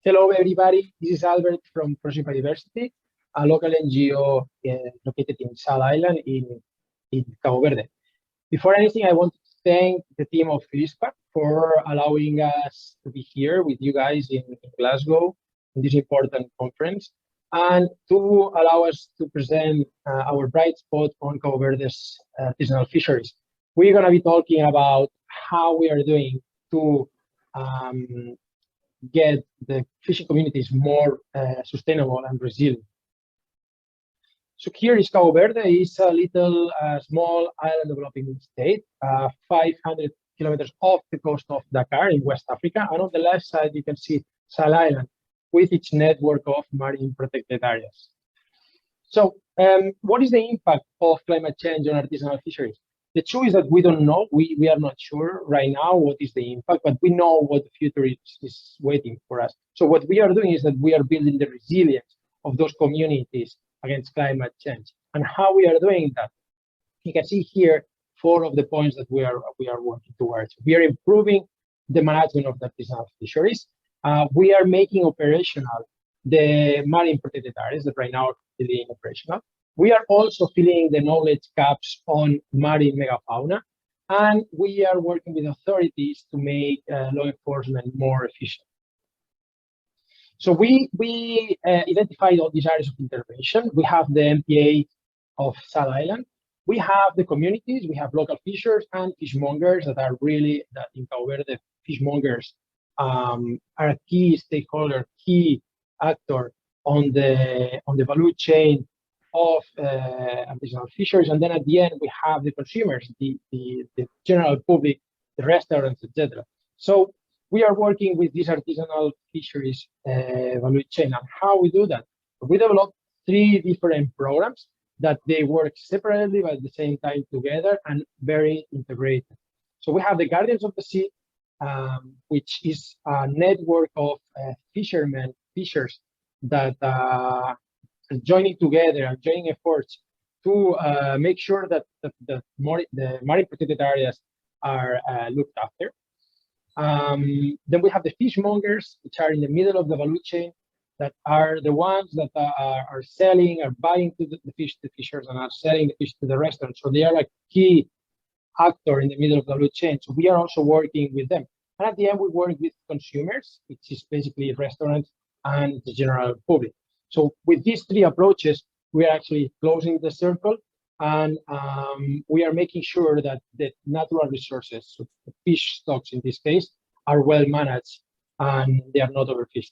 Hello, everybody. This is Albert from Project Biodiversity, a local NGO located in Sal Island in Cabo Verde. Before anything, I want to thank the team of GLISPA for allowing us to be here with you guys in Glasgow in this important conference and to allow us to present our bright spot on Cabo Verde's artisanal fisheries. We're going to be talking about how we are doing to get the fishing communities more sustainable and resilient. So here is Cabo Verde. It's a little small island developing state, 500 kilometers off the coast of Dakar in West Africa. And on the left side, you can see Sal Island with its network of marine protected areas. So what is the impact of climate change on artisanal fisheries? The truth is that we don't know. We are not sure right now what is the impact, but we know what the future is waiting for us. So what we are doing is that we are building the resilience of those communities against climate change. And how we are doing that? You can see here 4 of the points that we are working towards. We are improving the management of the artisanal fisheries. We are making operational the marine protected areas that right now are really operational. We are also filling the knowledge gaps on marine megafauna, and we are working with authorities to make law enforcement more efficient. So we identified all these areas of intervention. We have the MPA of Sal Island. We have the communities. We have local fishers and fishmongers that are really, that in Cabo Verde, fishmongers are a key stakeholder, key actor on the value chain of artisanal fisheries. And then at the end, we have the consumers, the general public, the restaurants, etc. So we are working with these artisanal fisheries value chain. And how we do that? We developed 3 different programs that they work separately, but at the same time together and very integrated. So we have the Guardians of the Sea, which is a network of fishers that are joining together and joining efforts to make sure that the marine protected areas are looked after. Then we have the fishmongers, which are in the middle of the value chain, that are the ones that are selling, are buying to the fish to fishers, and are selling the fish to the restaurants. So they are a key actor in the middle of the value chain. So we are also working with them. And at the end, we work with consumers, which is basically restaurants and the general public. So with these 3 approaches, we are actually closing the circle, and we are making sure that the natural resources, so the fish stocks in this case, are well managed and they are not overfished.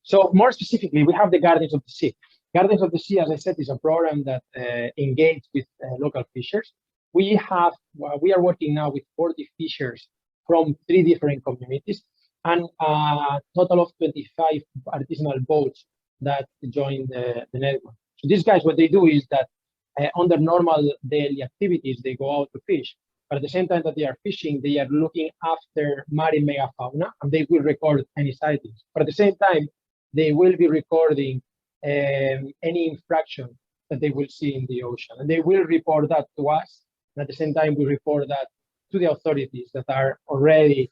So more specifically, we have the Guardians of the Sea. Guardians of the Sea, as I said, is a program that engages with local fishers. We are working now with 40 fishers from 3 different communities, and a total of 25 artisanal boats that join the network. So these guys, what they do is that under normal daily activities, they go out to fish. But at the same time that they are fishing, they are looking after marine megafauna, and they will record any sightings. But at the same time, they will be recording any infraction that they will see in the ocean. And they will report that to us. And at the same time, we report that to the authorities that are already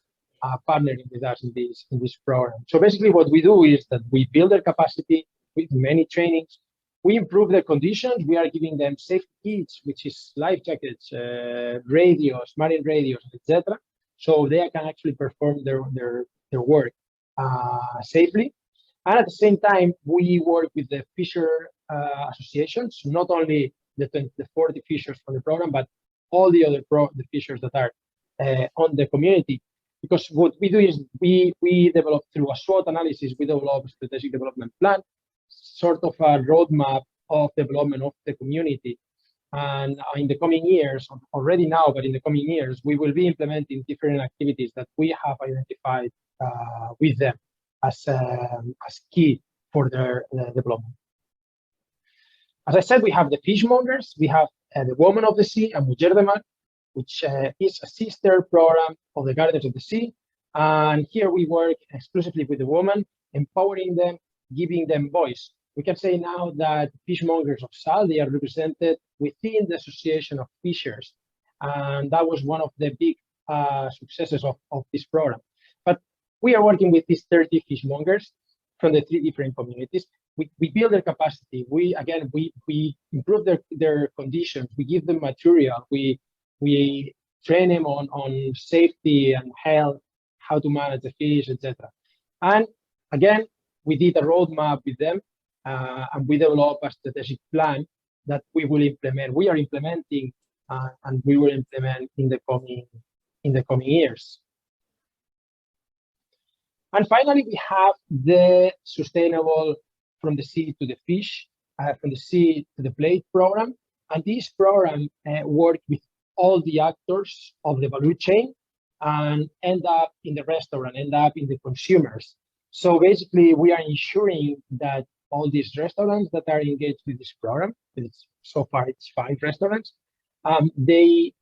partnering with us in this program. So basically what we do is that we build their capacity with many trainings. We improve their conditions. We are giving them safety kits, which is life jackets, radios, marine radios, etc. So they can actually perform their work safely. And at the same time, we work with the fisher associations, not only the 40 fishers from the program, but all the other the fishers that are on the community. Because what we do is we develop through a SWOT analysis, we develop a strategic development plan, sort of a roadmap of development of the community. And in the coming years, already now, but in the coming years, we will be implementing different activities that we have identified with them as key for their development. As I said, we have the fishmongers, we have the Women of the Sea and Mujer de Mar, which is a sister program of the Guardians of the Sea. And here we work exclusively with the women, empowering them, giving them voice. We can say now that fishmongers of Sal, they are represented within the Association of Fishers. And that was one of the big successes of this program. But We are working with these 30 fishmongers from the 3 different communities. We build their capacity. We improve their conditions. We give them material. We train them on safety and health, how to manage the fish, etc. And again, we did a roadmap with them, and we developed a strategic plan that we will implement. We are implementing, and we will implement in the coming years. And finally, we have the sustainable from the sea to the fish, from the sea to the plate program. And this program works with all the actors of the value chain and end up in the restaurant, end up in the consumers. So basically, we are ensuring that all these restaurants that are engaged with this program, so far it's 5 restaurants, they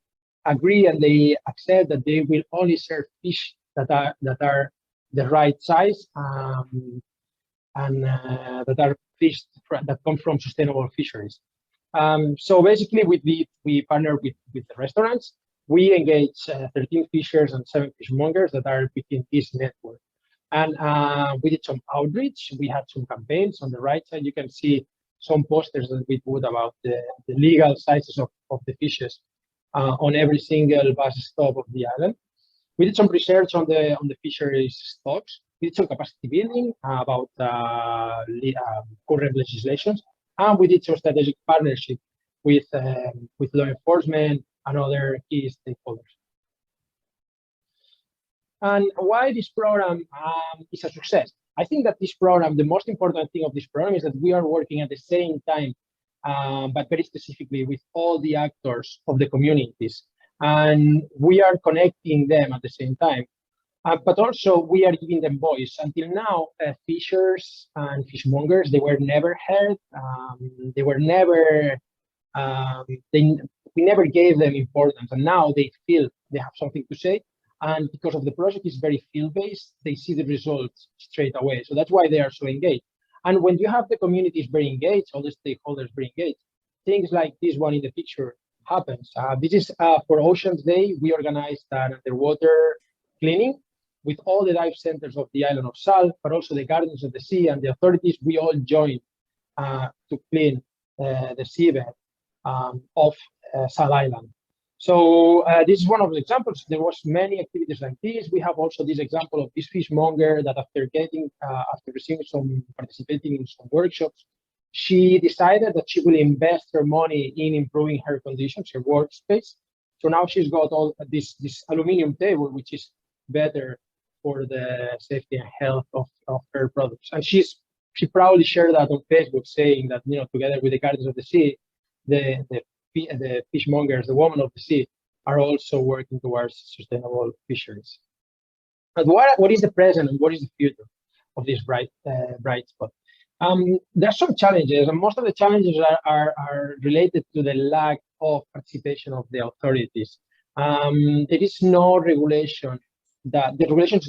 agree and they accept that they will only serve fish that are the right size and that are fish that come from sustainable fisheries. So basically, we partner with the restaurants. We engage 13 fishers and 7 fishmongers that are within this network. And we did some outreach. We had some campaigns. On the right side, you can see some posters that we put about the legal sizes of the fishes on every single bus stop of the island. We did some research on the fisheries stocks. We did some capacity building about current legislations, and we did some strategic partnership with law enforcement and other key stakeholders. And why this program is a success? I think that this program, the most important thing of this program is that we are working at the same time, but very specifically with all the actors of the communities. And we are connecting them at the same time. But also we are giving them voice. Until now, fishers and fishmongers, they were never heard. They were never, we never gave them importance. And now they feel they have something to say. And because of the project is very field-based, they see the results straight away. So that's why they are so engaged. And when you have the communities very engaged, all the stakeholders very engaged, things like this one in the picture happens. This is for Oceans Day. We organized an underwater cleaning with all the dive centers of the island of Sal, but also the Gardens of the Sea and the authorities. We all joined to clean the seabed of Sal Island. So this is one of the examples. There was many activities like this. We have also this example of this fishmonger that after participating in some workshops, she decided that she will invest her money in improving her conditions, her workspace. So now she's got all this aluminum table, which is better for the safety and health of her products. And she proudly shared that on Facebook, saying that, you know, together with the Gardens of the Sea, the fishmongers, the women of the sea, are also working towards sustainable fisheries. But what is the present and what is the future of this bright spot? There are some challenges, and most of the challenges are related to the lack of participation of the authorities. There is no regulation. That the regulations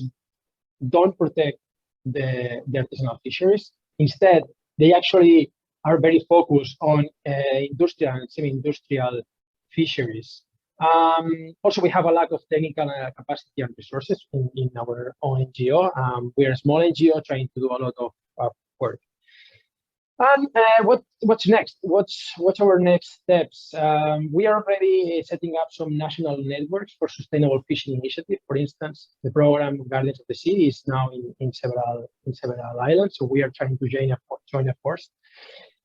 don't protect the artisanal fisheries. Instead, they actually are very focused on industrial and semi-industrial fisheries. Also, we have a lack of technical capacity and resources in our own NGO. We are a small NGO trying to do a lot of work. And what's next? What's our next steps? We are already setting up some national networks for sustainable fishing initiative. For instance, the program Gardens of the Sea is now in several islands, so we are trying to join a force.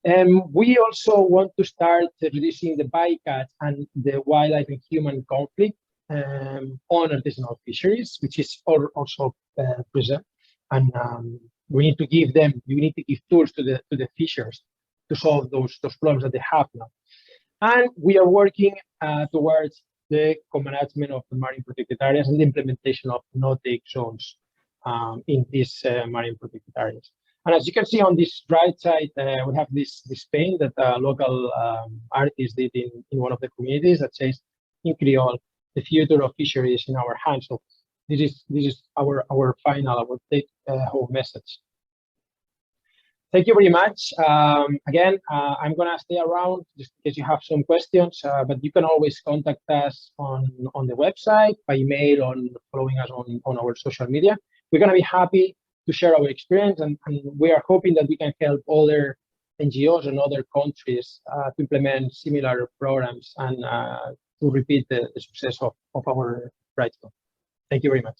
We also want to start reducing the bycatch and the wildlife and human conflict on artisanal fisheries, which is also present. And we need to give tools to the fishers to solve those problems that they have now. And we are working towards the co-management of the marine protected areas and the implementation of no-take zones in these marine protected areas. And as you can see on this right side, we have this paint that a local artist did in one of the communities that says, in Creole, the future of fisheries in our hands. So this is our take-home message. Thank you very much. Again, I'm going to stay around just in case you have some questions, but you can always contact us on the website, by email, on following us on our social media. we're going to be happy to share our experience, and we are hoping that we can help other NGOs and other countries to implement similar programs and to repeat the success of our project. Thank you very much.